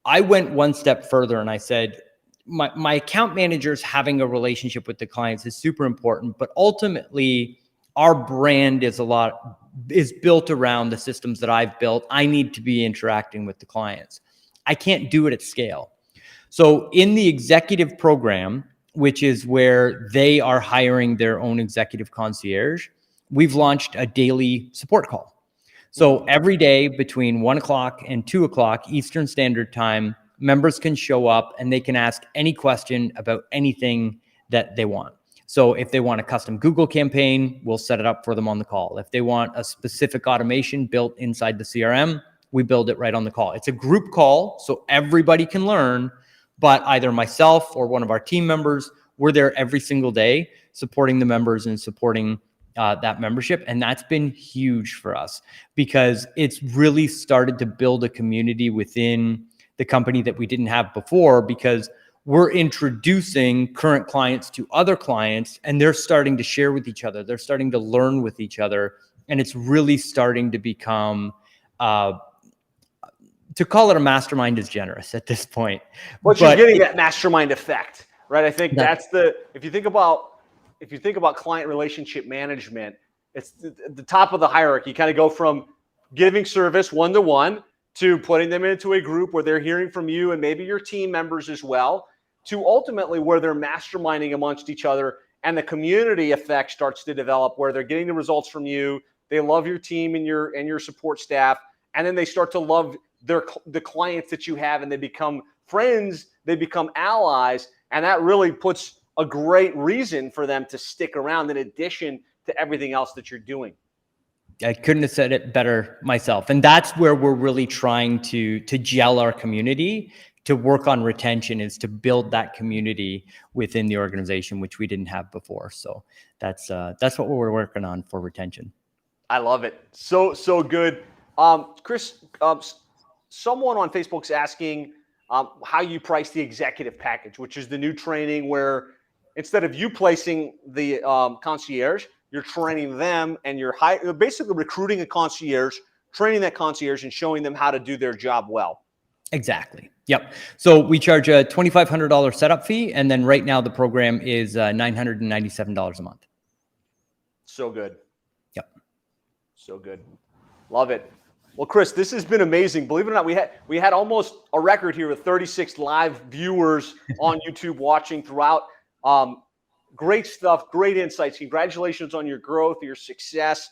I went one step further and I said, my account managers having a relationship with the clients is super important, but ultimately our brand is built around the systems that I've built. I need to be interacting with the clients. I can't do it at scale. So in the executive program, which is where they are hiring their own executive concierge, we've launched a daily support call. So every day between 1 o'clock and 2 o'clock Eastern Standard Time, members can show up and they can ask any question about anything that they want. So if they want a custom Google campaign, we'll set it up for them on the call. If they want a specific automation built inside the CRM, we build it right on the call. It's a group call, so everybody can learn, but either myself or one of our team members, we're there every single day supporting the members and supporting that membership. And that's been huge for us because it's really started to build a community within the company that we didn't have before, because we're introducing current clients to other clients and they're starting to share with each other. They're starting to learn with each other. And it's really starting to become, to call it a mastermind is generous at this point. But you're getting that mastermind effect, right? I think that's if you think about client relationship management, it's the top of the hierarchy. You kind of go from giving service one-to-one to putting them into a group where they're hearing from you and maybe your team members as well, to ultimately where they're masterminding amongst each other and the community effect starts to develop where they're getting the results from you. They love your team and your support staff. And then they start to love the clients that you have, and they become friends, they become allies. And that really puts a great reason for them to stick around in addition to everything else that you're doing. I couldn't have said it better myself. And that's where we're really trying to gel our community, to work on retention, is to build that community within the organization, which we didn't have before. So that's what we're working on for retention. I love it. So good. Chris, someone on Facebook's asking how you price the executive package, which is the new training where instead of you placing the concierge, you're training them and you're basically recruiting a concierge, training that concierge and showing them how to do their job well. Exactly. Yep. So we charge a $2,500 setup fee. And then right now the program is $997 a month. So good. Yep. So good. Love it. Well, Chris, this has been amazing. Believe it or not, we had almost a record here with 36 live viewers on YouTube watching throughout. Great stuff, great insights. Congratulations on your growth, your success.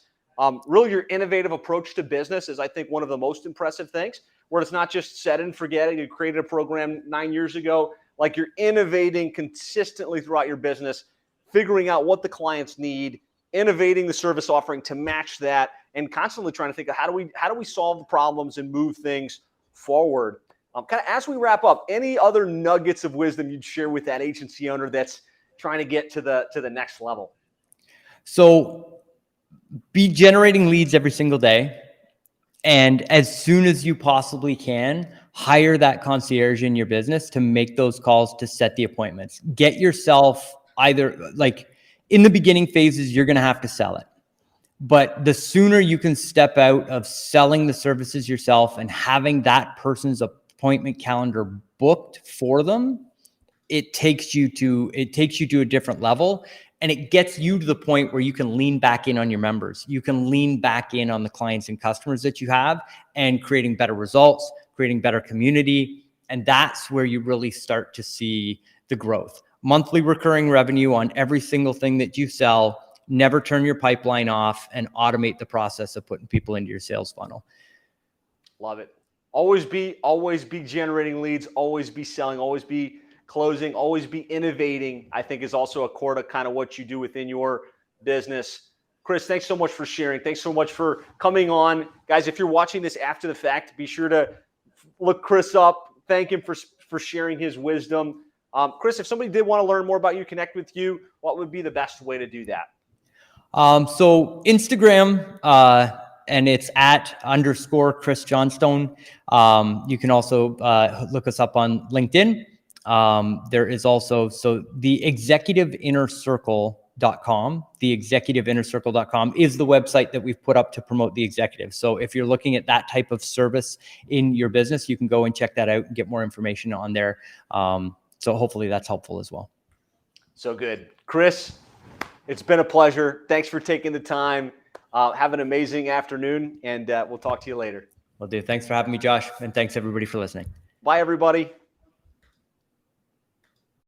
Really, your innovative approach to business is, I think, one of the most impressive things, where it's not just set and forget it. You created a program 9 years ago. Like, you're innovating consistently throughout your business, figuring out what the clients need, innovating the service offering to match that, and constantly trying to think of how do we solve the problems and move things forward. Kind of as we wrap up, any other nuggets of wisdom you'd share with that agency owner that's trying to get to the next level? So be generating leads every single day. And as soon as you possibly can, hire that concierge in your business to make those calls, to set the appointments. Get yourself either, like, in the beginning phases, you're going to have to sell it. But the sooner you can step out of selling the services yourself and having that person's appointment calendar booked for them, it takes you to a different level, and it gets you to the point where you can lean back in on your members. You can lean back in on the clients and customers that you have, and creating better results, creating better community. And that's where you really start to see the growth. Monthly recurring revenue on every single thing that you sell. Never turn your pipeline off, and automate the process of putting people into your sales funnel. Love it. Always be generating leads, always be selling, always be closing, always be innovating, I think is also a core to kind of what you do within your business. Chris, thanks so much for sharing. Thanks so much for coming on. Guys, if you're watching this after the fact, be sure to look Chris up, thank him for sharing his wisdom. Chris, if somebody did want to learn more about you, connect with you, what would be the best way to do that? So Instagram, and it's @ Chris Johnstone. You can also look us up on LinkedIn. There is also, the executiveinnercircle.com. The executiveinnercircle.com is the website that we've put up to promote the executive. So if you're looking at that type of service in your business, you can go and check that out and get more information on there. So hopefully that's helpful as well. So good. Chris, it's been a pleasure. Thanks for taking the time. Have an amazing afternoon, and we'll talk to you later. Will do. Thanks for having me, Josh. And thanks everybody for listening. Bye, everybody.